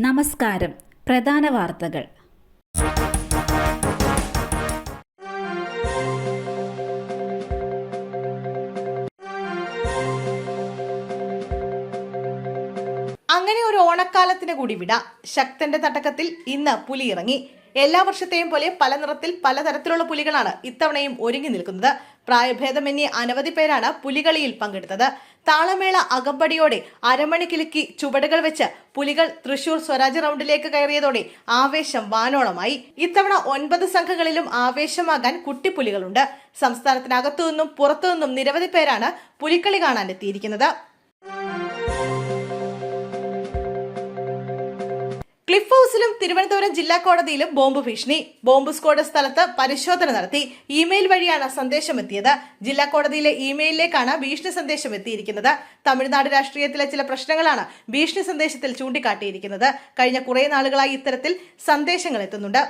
നമസ്കാരം. പ്രധാന വാർത്തകൾ. അങ്ങനെ ഒരു ഓണക്കാലത്തിന് കൂടി വിട. ശക്തന്റെ തട്ടകത്തിൽ ഇന്ന് പുലി ഇറങ്ങി. എല്ലാ വർഷത്തെയും പോലെ പല നിറത്തിൽ പലതരത്തിലുള്ള പുലികളാണ് ഇത്തവണയും ഒരുങ്ങി നിൽക്കുന്നത്. പ്രായഭേദമന്യേ അനവധി പേരാണ് പുലികളിയിൽ പങ്കെടുത്തത്. താളമേള അകമ്പടിയോടെ അരമണി കിലുക്കി ചുവടുകൾ വെച്ച് പുലികൾ തൃശൂർ സ്വരാജ് റൗണ്ടിലേക്ക് കയറിയതോടെ ആവേശം വാനോളമായി. ഇത്തവണ 9 സംഘങ്ങളിലും ആവേശമാകാൻ കുട്ടിപ്പുലികളുണ്ട്. സംസ്ഥാനത്തിനകത്തുനിന്നും പുറത്തുനിന്നും നിരവധി പേരാണ് പുലിക്കളി കാണാൻ എത്തിയിരിക്കുന്നത്. ക്ലിഫ് ഹൌസിലും തിരുവനന്തപുരം ജില്ലാ കോടതിയിലും ബോംബ് ഭീഷണി. ബോംബ് സ്ക്വാഡ് സ്ഥലത്ത് പരിശോധന നടത്തി. ഇമെയിൽ വഴിയാണ് സന്ദേശം എത്തിയത്. ജില്ലാ കോടതിയിലെ ഇമെയിലിലേക്കാണ് ഭീഷണി സന്ദേശം എത്തിയിരിക്കുന്നത്. തമിഴ്നാട് രാഷ്ട്രീയത്തിലെ ചില പ്രശ്നങ്ങളാണ് ഭീഷണി സന്ദേശത്തിൽ ചൂണ്ടിക്കാട്ടിയിരിക്കുന്നത്. കഴിഞ്ഞ കുറെ നാളുകളായി ഇത്തരത്തിൽ സന്ദേശങ്ങൾ എത്തുന്നുണ്ട്.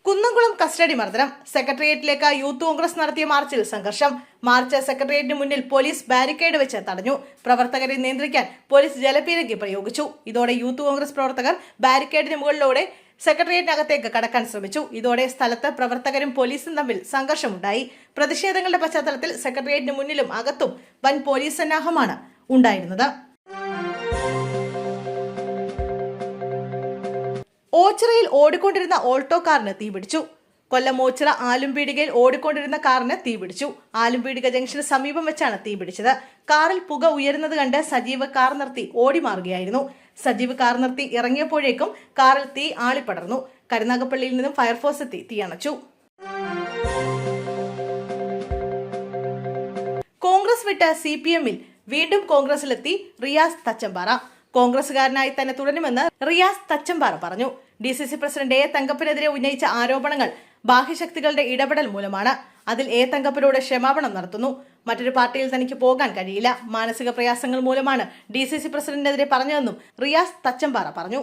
കുന്നംകുളം കസ്റ്റഡി മർദ്ദനം. സെക്രട്ടേറിയറ്റിലേക്ക് യൂത്ത് കോൺഗ്രസ് നടത്തിയ മാർച്ചിൽ സംഘർഷം. മാർച്ച് സെക്രട്ടേറിയറ്റിന് മുന്നിൽ പോലീസ് ബാരിക്കേഡ് വെച്ച് തടഞ്ഞു. പ്രവർത്തകരെ നിയന്ത്രിക്കാൻ പോലീസ് ജലപീരങ്കി പ്രയോഗിച്ചു. ഇതോടെ യൂത്ത് കോൺഗ്രസ് പ്രവർത്തകർ ബാരിക്കേഡിന് മുകളിലൂടെ സെക്രട്ടേറിയറ്റിനകത്തേക്ക് കടക്കാൻ ശ്രമിച്ചു. ഇതോടെ സ്ഥലത്ത് പ്രവർത്തകരും പോലീസും തമ്മിൽ സംഘർഷമുണ്ടായി. പ്രതിഷേധങ്ങളുടെ പശ്ചാത്തലത്തിൽ സെക്രട്ടേറിയറ്റിന് മുന്നിലും അകത്തും വൻ പോലീസ് സന്നാഹമാണ് ഉണ്ടായിരുന്നത്. ഓച്ചിറയിൽ ഓടിക്കൊണ്ടിരുന്ന ഓൾട്ടോ കാറിന് തീപിടിച്ചു. കൊല്ലം ഓച്ചിറ ആലുംപീടികയിൽ ഓടിക്കൊണ്ടിരുന്ന കാറിന് തീപിടിച്ചു. ആലുംപീടിക ജംഗ്ഷന് സമീപം വെച്ചാണ് തീപിടിച്ചത്. കാറിൽ പുക ഉയരുന്നത് കണ്ട് സജീവ് കാർ നിർത്തി ഓടി മാറുകയായിരുന്നു. സജീവ് കാർ നിർത്തി ഇറങ്ങിയപ്പോഴേക്കും കാറിൽ തീ ആളിപ്പടർന്നു. കരുനാഗപ്പള്ളിയിൽ നിന്നും ഫയർഫോഴ്സ് എത്തി തീയണച്ചു. കോൺഗ്രസ് വിട്ട് CPM-ൽ വീണ്ടും കോൺഗ്രസിലെത്തി റിയാസ് തച്ചമ്പാറ. കോൺഗ്രസുകാരനായി തന്നെ തുടരുമെന്ന് റിയാസ് തച്ചമ്പാറ പറഞ്ഞു. DCC പ്രസിഡന്റ് A തങ്കപ്പനെതിരെ ഉന്നയിച്ച ആരോപണങ്ങൾ ബാഹ്യശക്തികളുടെ ഇടപെടൽ മൂലമാണ്. അതിൽ A തങ്കപ്പനോട് ക്ഷമാപണം നടത്തുന്നു. മറ്റൊരു പാർട്ടിയിൽ തനിക്ക് പോകാൻ കഴിയില്ല. മാനസിക പ്രയാസങ്ങൾ മൂലമാണ് DCC പ്രസിഡന്റിനെതിരെ പറഞ്ഞതെന്നും റിയാസ് തച്ചമ്പാറ പറഞ്ഞു.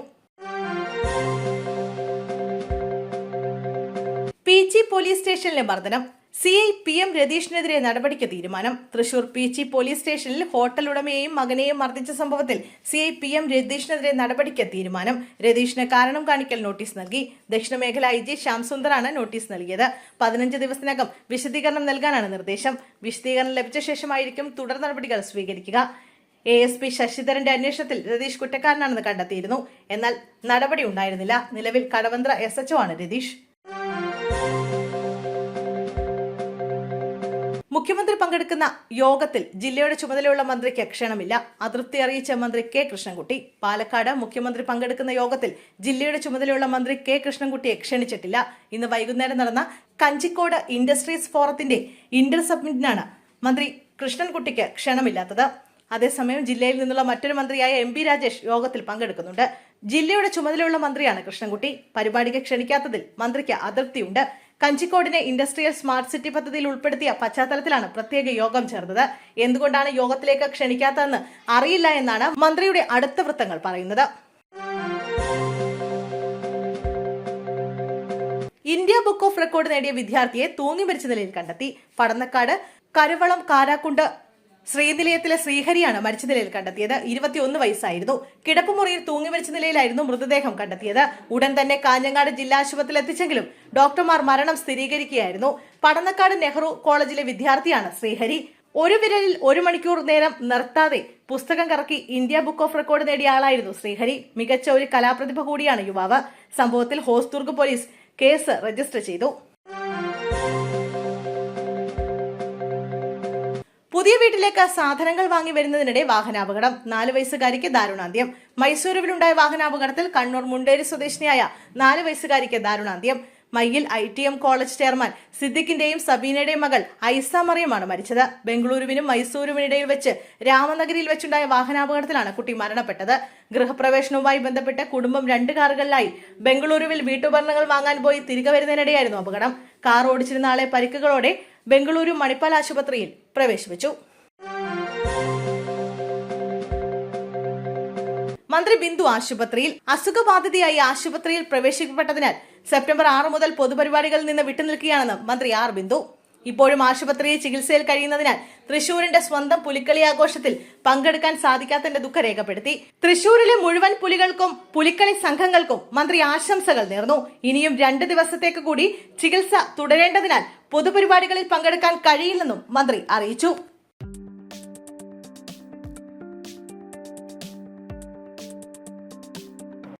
പീച്ചി പോലീസ് സ്റ്റേഷനിലെ മർദ്ദനം. CI-PM രതീഷിനെതിരെ നടപടിക്ക് തീരുമാനം. തൃശൂർ പീച്ചി പോലീസ് സ്റ്റേഷനിൽ ഹോട്ടൽ ഉടമയെയും മകനെയും മർദ്ദിച്ച സംഭവത്തിൽ CI-PM രതീഷിനെതിരെ നടപടിക്ക് തീരുമാനം. രതീഷിന് കാരണം കാണിക്കൽ നോട്ടീസ് നൽകി. ദക്ഷിണ മേഖല IG ശ്യാം സുന്ദറാണ് നോട്ടീസ് നൽകിയത്. 15 ദിവസത്തിനകം വിശദീകരണം നൽകാനാണ് നിർദ്ദേശം. വിശദീകരണം ലഭിച്ച ശേഷമായിരിക്കും തുടർ നടപടികൾ സ്വീകരിക്കുക. ASP ശശിധരന്റെ അന്വേഷണത്തിൽ രതീഷ് കുറ്റക്കാരനാണെന്ന് കണ്ടെത്തിയിരുന്നു. എന്നാൽ നടപടി ഉണ്ടായിരുന്നില്ല. നിലവിൽ കടവന്ത്ര SHO ആണ് രതീഷ്. മുഖ്യമന്ത്രി പങ്കെടുക്കുന്ന യോഗത്തിൽ ജില്ലയുടെ ചുമതലയുള്ള മന്ത്രിക്ക് ക്ഷണമില്ല. അതൃപ്തി അറിയിച്ച മന്ത്രി K കൃഷ്ണൻകുട്ടി. പാലക്കാട് മുഖ്യമന്ത്രി പങ്കെടുക്കുന്ന യോഗത്തിൽ ജില്ലയുടെ ചുമതലയുള്ള മന്ത്രി K കൃഷ്ണൻകുട്ടിയെ ക്ഷണിച്ചിട്ടില്ല. ഇന്ന് വൈകുന്നേരം നടന്ന കഞ്ചിക്കോട് ഇൻഡസ്ട്രീസ് ഫോറത്തിന്റെ ഇന്റർ സബ്മിറ്റിനാണ് മന്ത്രി കൃഷ്ണൻകുട്ടിക്ക് ക്ഷണമില്ലാത്തത്. അതേസമയം ജില്ലയിൽ നിന്നുള്ള മറ്റൊരു മന്ത്രിയായ MP രാജേഷ് യോഗത്തിൽ പങ്കെടുക്കുന്നുണ്ട്. ജില്ലയുടെ ചുമതലയുള്ള മന്ത്രിയാണ് കൃഷ്ണൻകുട്ടി. പരിപാടിക്ക് ക്ഷണിക്കാത്തതിൽ മന്ത്രിക്ക് അതൃപ്തിയുണ്ട്. കഞ്ചിക്കോടിനെ ഇൻഡസ്ട്രിയൽ സ്മാർട്ട് സിറ്റി പദ്ധതിയിൽ ഉൾപ്പെടുത്തിയ പശ്ചാത്തലത്തിലാണ് പ്രത്യേക യോഗം ചേർന്നത്. എന്തുകൊണ്ടാണ് യോഗത്തിലേക്ക് ക്ഷണിക്കാത്തതെന്ന് അറിയില്ല എന്നാണ് മന്ത്രിയുടെ അടുത്ത വൃത്തങ്ങൾ പറയുന്നത്. ഇന്ത്യ ബുക്ക് ഓഫ് റെക്കോർഡ് നേടിയ വിദ്യാർത്ഥിയെ തൂങ്ങി മരിച്ച നിലയിൽ കണ്ടെത്തി. പടന്നക്കാട് കരുവളം കാരാക്കുണ്ട് ശ്രീനിലയത്തിലെ ശ്രീഹരിയാണ് മരിച്ച നിലയിൽ കണ്ടെത്തിയത്. 21 വയസ്സായിരുന്നു. കിടപ്പുമുറിയിൽ തൂങ്ങി മരിച്ച നിലയിലായിരുന്നു മൃതദേഹം കണ്ടെത്തിയത്. ഉടൻ തന്നെ കാഞ്ഞങ്ങാട് ജില്ലാ ആശുപത്രിയിൽ എത്തിച്ചെങ്കിലും ഡോക്ടർമാർ മരണം സ്ഥിരീകരിക്കുകയായിരുന്നു. പടന്നക്കാട് നെഹ്റു കോളേജിലെ വിദ്യാർത്ഥിയാണ് ശ്രീഹരി. ഒരു വിരലിൽ 1 മണിക്കൂർ നേരം നിർത്താതെ പുസ്തകം കറക്കി ഇന്ത്യ ബുക്ക് ഓഫ് റെക്കോർഡ് നേടിയ ആളായിരുന്നു ശ്രീഹരി. മികച്ച ഒരു കലാപ്രതിഭ കൂടിയാണ് യുവാവ്. സംഭവത്തിൽ ഹോസ്ദുർഗ് പോലീസ് കേസ് രജിസ്റ്റർ ചെയ്തു. പുതിയ വീട്ടിലേക്ക് സാധനങ്ങൾ വാങ്ങി വരുന്നതിനിടെ വാഹനാപകടം. 4 വയസ്സുകാരിക്ക് ദാരുണാന്ത്യം. മൈസൂരുവിലുണ്ടായ വാഹനാപകടത്തിൽ കണ്ണൂർ മുണ്ടേരി സ്വദേശിനിയായ 4 വയസ്സുകാരിക്ക് ദാരുണാന്ത്യം. മയ്യിൽ ITM കോളേജ് ചെയർമാൻ സിദ്ദിഖിന്റെയും സബീനയുടെയും മകൾ ഐസ മറിയമാണ് മരിച്ചത്. ബംഗളൂരുവിനും മൈസൂരുവിനിടയിൽ വെച്ച് രാമനഗരിയിൽ വെച്ചുണ്ടായ വാഹനാപകടത്തിലാണ് കുട്ടി മരണപ്പെട്ടത്. ഗൃഹപ്രവേശനവുമായി ബന്ധപ്പെട്ട് കുടുംബം 2 കാറുകളിലായി ബംഗളൂരുവിൽ വീട്ടുപകരണങ്ങൾ വാങ്ങാൻ പോയി തിരികെ വരുന്നതിനിടെയായിരുന്നു അപകടം. കാർ ഓടിച്ചിരുന്ന ആളെ പരിക്കുകളോടെ ബംഗളൂരു മണിപ്പാൽ ആശുപത്രിയിൽ പ്രവേശിപ്പിച്ചു. മന്ത്രി ബിന്ദു ആശുപത്രിയിൽ. അസുഖബാധിതയായി ആശുപത്രിയിൽ പ്രവേശിക്കപ്പെട്ടതിനാൽ സെപ്റ്റംബർ 6 മുതൽ പൊതുപരിപാടികളിൽ നിന്ന് വിട്ടുനിൽക്കുകയാണെന്ന് മന്ത്രി R. ബിന്ദു. ഇപ്പോഴും ആശുപത്രിയിൽ ചികിത്സയിൽ കഴിയുന്നതിനാൽ തൃശൂരിന്റെ സ്വന്തം പുലിക്കളി ആഘോഷത്തിൽ പങ്കെടുക്കാൻ സാധിക്കാത്തതിന്റെ ദുഃഖം രേഖപ്പെടുത്തി. തൃശൂരിലെ മുഴുവൻ പുലികൾക്കും പുലിക്കളി സംഘങ്ങൾക്കും മന്ത്രി ആശംസകൾ നേർന്നു. ഇനിയും 2 ദിവസത്തേക്ക് കൂടി ചികിത്സ തുടരേണ്ടതിനാൽ പൊതുപരിപാടികളിൽ പങ്കെടുക്കാൻ കഴിയില്ലെന്നും മന്ത്രി അറിയിച്ചു.